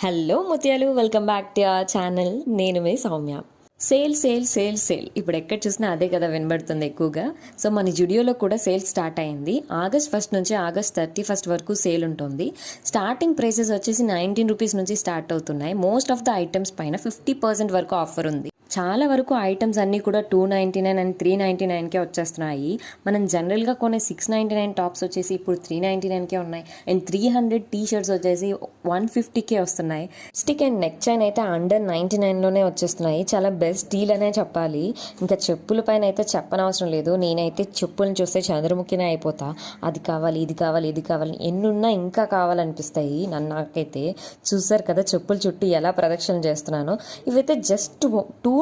Hello ముత్యాలు, welcome back to our channel. నేను మీ Soumya. Sale sale sale sale ఇప్పుడు ఎక్కడ చూసినా అదే కదా వినబడుతుంది ఎక్కువగా. సో మన జుడియోలో కూడా సేల్ స్టార్ట్ అయింది. ఆగస్ట్ 1 నుంచి ఆగస్ట్ 31 వరకు సేల్ ఉంటుంది. స్టార్టింగ్ ప్రైసెస్ వచ్చేసి 19 రూపీస్ నుంచి స్టార్ట్ అవుతున్నాయి. మోస్ట్ ఆఫ్ ద ఐటమ్స్ పైన 50% వరకు ఆఫర్ ఉంది. చాలా వరకు ఐటమ్స్ అన్నీ కూడా 299 అండ్ 399కే వచ్చేస్తున్నాయి. మనం జనరల్గా కొనే 699 టాప్స్ వచ్చేసి ఇప్పుడు 399కే ఉన్నాయి. అండ్ 300 టీ షర్ట్స్ వచ్చేసి 150కే వస్తున్నాయి. స్టిక్ అండ్ నెక్ చైన్ అయితే అండర్ 99లోనే వచ్చేస్తున్నాయి. చాలా బెస్ట్ డీల్ అనే చెప్పాలి. ఇంకా చెప్పుల పైన అయితే చెప్పనవసరం లేదు. నేనైతే చెప్పులను చూస్తే చంద్రముఖినే అయిపోతా. అది కావాలి, ఇది కావాలి, ఇది కావాలి, ఎన్నున్నా ఇంకా కావాలనిపిస్తాయి నాకైతే. చూసారు కదా చెప్పుల చుట్టూ ఎలా ప్రదక్షిణ చేస్తున్నానో. ఇవైతే జస్ట్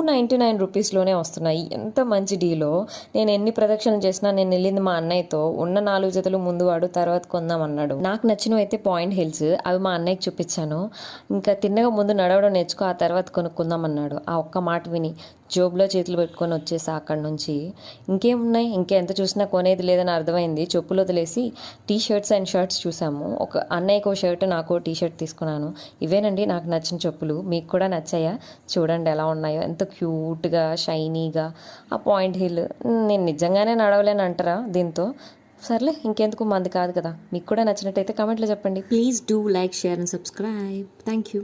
299 రూపీస్లోనే వస్తున్నాయి. ఎంత మంచి డీలో. నేను ఎన్ని ప్రదక్షిణలు చేసినా, నేను వెళ్ళింది మా అన్నయ్యతో. ఉన్న 4 జతలు ముందు వాడు, తర్వాత కొందామన్నాడు. నాకు నచ్చినవి అయితే పాయింట్ హిల్స్, అవి మా అన్నయ్యకి చూపించాను. ఇంకా తిన్నగా ముందు నడవడం నేర్చుకో, ఆ తర్వాత కొనుక్కుందామన్నాడు. ఆ ఒక్క మాట విని జోబులో చేతులు పెట్టుకొని వచ్చేసా అక్కడి నుంచి. ఇంకేమున్నాయి, ఇంకెంత చూసినా కొనేది లేదని అర్థమైంది. చెప్పులు వదిలేసి టీ షర్ట్స్ అండ్ షర్ట్స్ చూసాము. ఒక అన్నయ్యకో షర్ట్, నాకో టీ షర్ట్ తీసుకున్నాను. ఇవేనండి నాకు నచ్చిన చెప్పులు. మీకు కూడా నచ్చాయా? చూడండి ఎలా ఉన్నాయో, ఎంత క్యూట్గా షైనీగా. ఆ పాయింట్ హిల్ నేను నిజంగానే నడవలేని అంటారా దీంతో? సర్లే, ఇంకెందుకు, మంది కాదు కదా. మీకు కూడా నచ్చినట్టయితే కామెంట్లో చెప్పండి. Please do like, share and subscribe. Thank you.